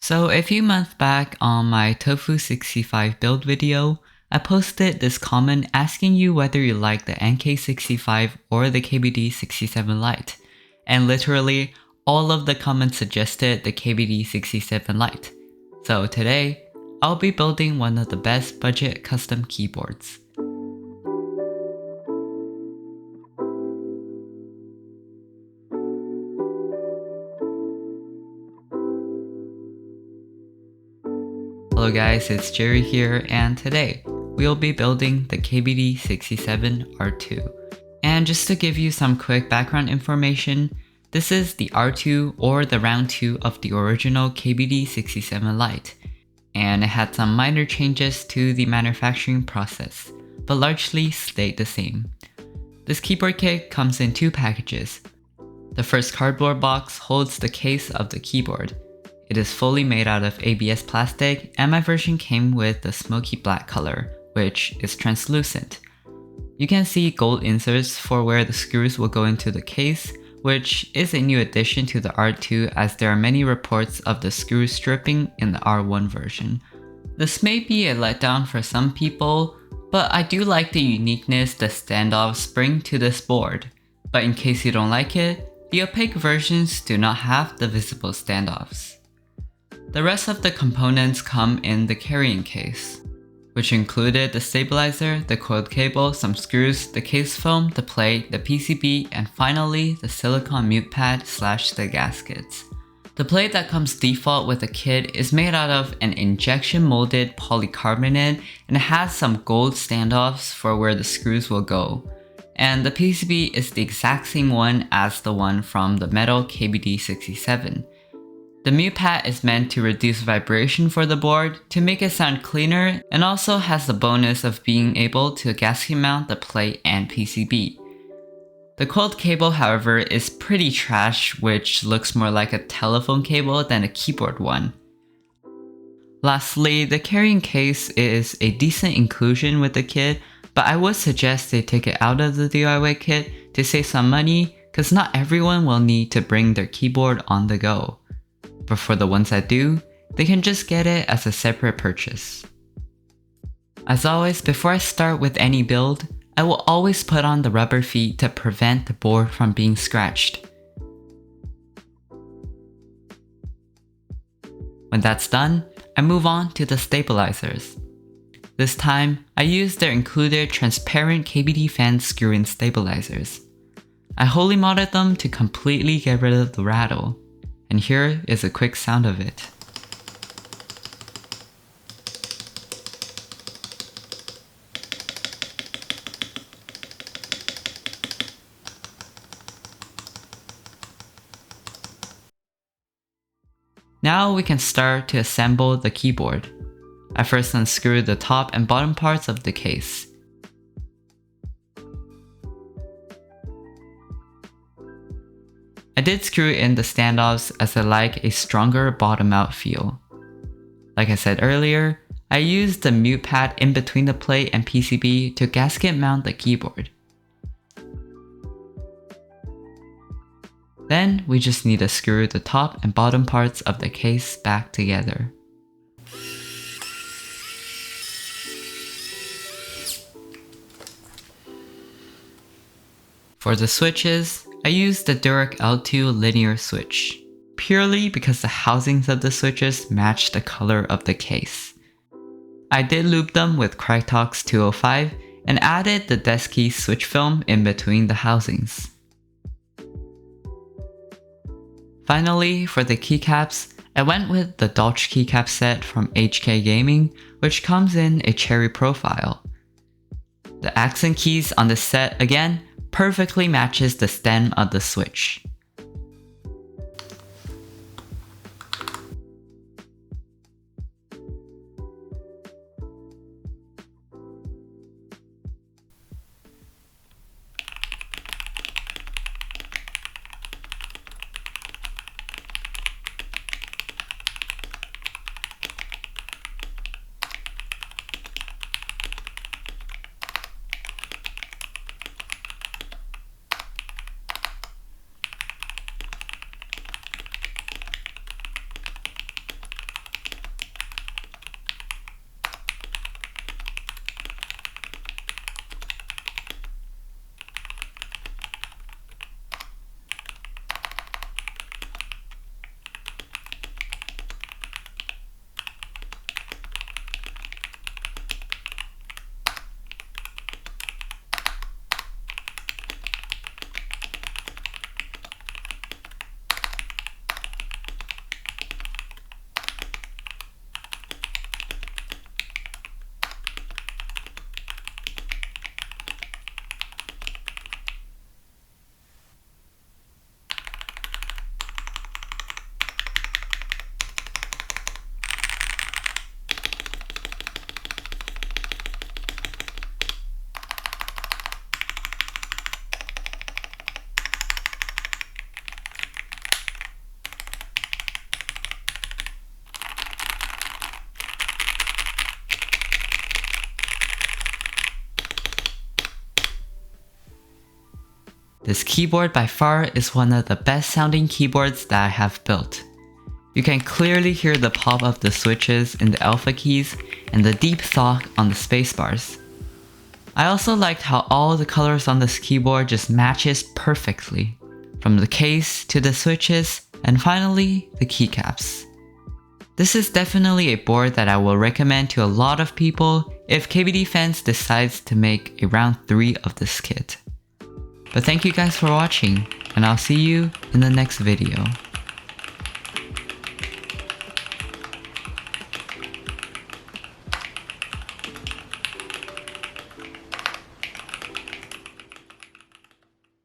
So a few months back on my Tofu 65 build video, I posted this comment asking you whether you like the NK65 or the KBD67 Lite, and literally all of the comments suggested the KBD67 Lite. So today, I'll be building one of the best budget custom keyboards. Hello guys, it's Jerry here, and today we'll be building the KBD67 R2. And just to give you some quick background information, this is the R2 or the round 2 of the original KBD67 Lite, and it had some minor changes to the manufacturing process, but largely stayed the same. This keyboard kit comes in two packages. The first cardboard box holds the case of the keyboard. It is fully made out of ABS plastic, and my version came with the smoky black color, which is translucent. You can see gold inserts for where the screws will go into the case, which is a new addition to the R2 as there are many reports of the screw stripping in the R1 version. This may be a letdown for some people, but I do like the uniqueness the standoffs bring to this board. But in case you don't like it, the opaque versions do not have the visible standoffs. The rest of the components come in the carrying case, which included the stabilizer, the coiled cable, some screws, the case foam, the plate, the PCB, and finally the silicone mute pad / the gaskets. The plate that comes default with the kit is made out of an injection molded polycarbonate and has some gold standoffs for where the screws will go. And the PCB is the exact same one as the one from the metal KBD67. The mute pad is meant to reduce vibration for the board to make it sound cleaner, and also has the bonus of being able to gasket mount the plate and PCB. The coiled cable, however, is pretty trash, which looks more like a telephone cable than a keyboard one. Lastly, the carrying case is a decent inclusion with the kit, but I would suggest they take it out of the DIY kit to save some money, cause not everyone will need to bring their keyboard on the go. But for the ones that do, they can just get it as a separate purchase. As always, before I start with any build, I will always put on the rubber feet to prevent the board from being scratched. When that's done, I move on to the stabilizers. This time, I use their included transparent KBD fan screw-in stabilizers. I wholly modded them to completely get rid of the rattle. And here is a quick sound of it. Now we can start to assemble the keyboard. I first unscrew the top and bottom parts of the case. I did screw in the standoffs as I like a stronger bottom out feel. Like I said earlier, I used the mute pad in between the plate and PCB to gasket mount the keyboard. Then we just need to screw the top and bottom parts of the case back together. For the switches, I used the Durac L2 linear switch, purely because the housings of the switches match the color of the case. I did loop them with Krytox 205 and added the desk key switch film in between the housings. Finally, for the keycaps, I went with the Dolch keycap set from HK Gaming, which comes in a cherry profile. The accent keys on the set again perfectly matches the stem of the switch. This keyboard by far is one of the best sounding keyboards that I have built. You can clearly hear the pop of the switches in the alpha keys and the deep thought on the spacebars. I also liked how all the colors on this keyboard just matches perfectly, from the case to the switches and finally the keycaps. This is definitely a board that I will recommend to a lot of people if KBD fans decides to make a round 3 of this kit. But thank you guys for watching, and I'll see you in the next video.